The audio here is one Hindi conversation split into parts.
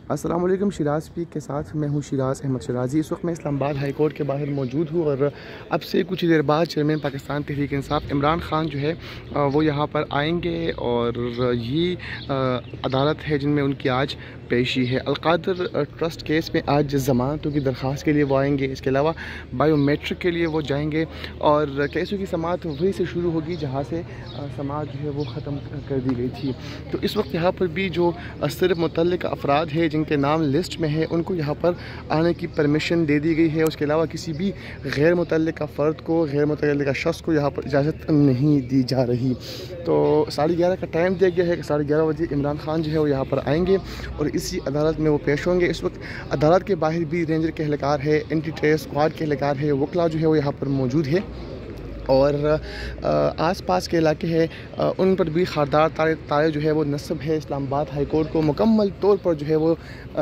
अस्सलाम वालेकुम। शिराज स्पीक के साथ मैं हूं शिराज अहमद शिराजी। इस वक्त मैं इस्लामाबाद हाई कोर्ट के बाहर मौजूद हूं और अब से कुछ देर बाद चेयरमैन पाकिस्तान तहरीक इंसाफ इमरान खान जो है वो यहां पर आएंगे और ये अदालत है जिनमें उनकी आज पेशी है। अलकादर ट्रस्ट केस में आज ज़मानतों की दरख्वास्त के लिए वो आएंगे। इसके अलावा बायोमेट्रिक के लिए वो जाएंगे और केसों की समाअत वहीं से शुरू होगी जहाँ से समाअत जो है वो ख़त्म कर दी गई थी। तो इस वक्त यहाँ पर भी जो सिर्फ मुतल्लिक़ अफराद है जिनके नाम लिस्ट में है उनको यहाँ पर आने की परमिशन दे दी गई है। उसके अलावा किसी भी गैर मुतल्लिक़ फ़र्द को, गैर मुतल्लिक़ शख्स को यहाँ पर इजाज़त नहीं दी जा रही। तो 11:30 का टाइम दिया गया है कि 11:30 बजे इमरान खान जो है वो यहाँ पर आएंगे और इसी अदालत में वो पेश होंगे। इस वक्त अदालत के बाहर भी रेंजर के एहलकार है, एंटी टेरर स्क्वाड के एहलकार है, वकला जो है वो यहाँ पर मौजूद है और आसपास के इलाके हैं उन पर भी खारदार तारे जो है वो नस्ब है। इस्लामाबाद हाई कोर्ट को मुकम्मल तौर पर जो है वो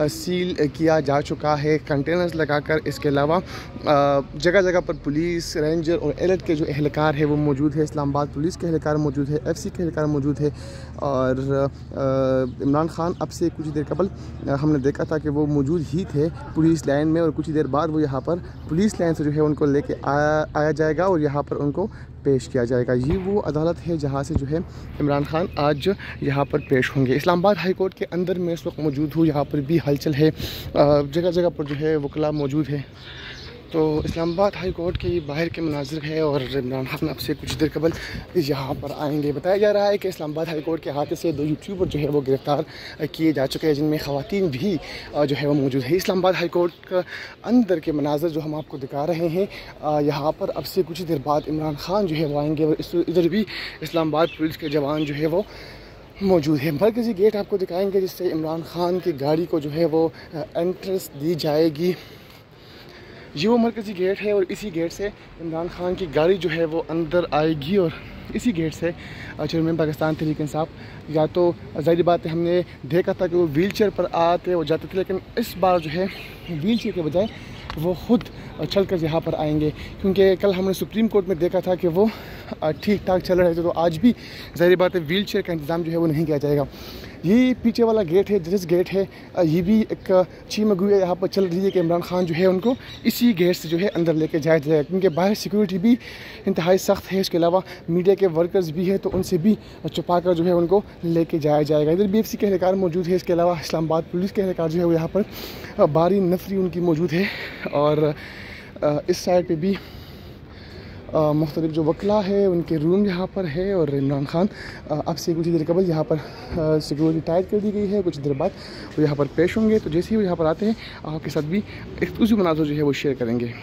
सील किया जा चुका है कंटेनर्स लगाकर। इसके अलावा जगह जगह पर पुलिस, रेंजर और एलर्ट के जो एहलकार है वो मौजूद है। इस्लामाबाद पुलिस के एहलकार मौजूद है, FC के एहलकार मौजूद है और इमरान खान अब से कुछ देर कबल हमने देखा था कि वो मौजूद ही थे पुलिस लाइन में और कुछ देर बाद वो यहाँ पर पुलिस लाइन से जो है उनको लेके आया जाएगा और यहाँ पर को पेश किया जाएगा। ये वो अदालत है जहाँ से जो है इमरान खान आज यहाँ पर पेश होंगे। इस्लामाबाद हाई कोर्ट के अंदर में इस वक्त मौजूद हूँ। यहाँ पर भी हलचल है, जगह जगह पर जो है वकला मौजूद है। तो इस्लामाबाद हाई कोर्ट के बाहर के मनाजिर है और इमरान खान अब से कुछ देर कबल यहाँ पर आएंगे। बताया जा रहा है कि इस्लामाबाद हाई कोर्ट के हाथ से 2 यूट्यूबर जो है वो गिरफ़्तार किए जा चुके हैं जिनमें ख़वातीन भी जो है वो मौजूद है। इस्लामाबाद हाई कोर्ट का अंदर के मनाजिर जो हम आपको दिखा रहे हैं, यहाँ पर अब से कुछ देर बाद इमरान खान जो है वो आएंगे और इधर भी इस्लामाबाद पुलिस के जवान जो है वो मौजूद है। मरकज़ी गेट आपको दिखाएँगे जिससे इमरान खान की गाड़ी को जो है वो एंट्रेंस दी जाएगी। ये वो मरकज़ी गेट है और इसी गेट से इमरान खान की गाड़ी जो है वो अंदर आएगी और इसी गेट से चेयरमैन पाकिस्तान तहरीक इंसाफ, या तो ज़ाहिर बात है हमने देखा था कि वो व्हील चेयर पर आते वो जाते थे, लेकिन इस बार जो है व्हील चेयर के बजाय वो ख़ुद चल कर यहाँ पर आएंगे क्योंकि कल हमने सुप्रीम कोर्ट में देखा था कि वो ठीक ठाक चल रहे थे। तो आज भी ज़ाहिर बात है व्हील चेयर का इंतज़ाम जो है वो नहीं किया जाएगा। ये पीछे वाला गेट है, जजेस गेट है, ये भी एक चीमगुई यहाँ पर चल रही है कि इमरान खान जो है उनको इसी गेट से जो है अंदर लेके जाया जाएगा क्योंकि बाहर सिक्योरिटी भी इंतहाई सख्त है। इसके अलावा मीडिया के वर्कर्स भी है तो उनसे भी छुपा कर जो है उनको लेके जाया जाएगा। इधर BFC के एहलकार मौजूद है। इसके अलावा इस्लामाबाद पुलिस के एहलकार जो है वो यहाँ पर बारी नफरी उनकी मौजूद है और इस साइड पे भी मुख्तलिफ जो वकला है उनके रूम यहाँ पर है और इमरान खान अब से कुछ देर कबल यहाँ पर सिक्योरिटी टाइट कर दी गई है। कुछ देर बाद वो यहाँ पर पेश होंगे। तो जैसे ही वो यहाँ पर आते हैं आपके साथ भी एक्सक्लूसिव मनाज़र जो है वो शेयर करेंगे।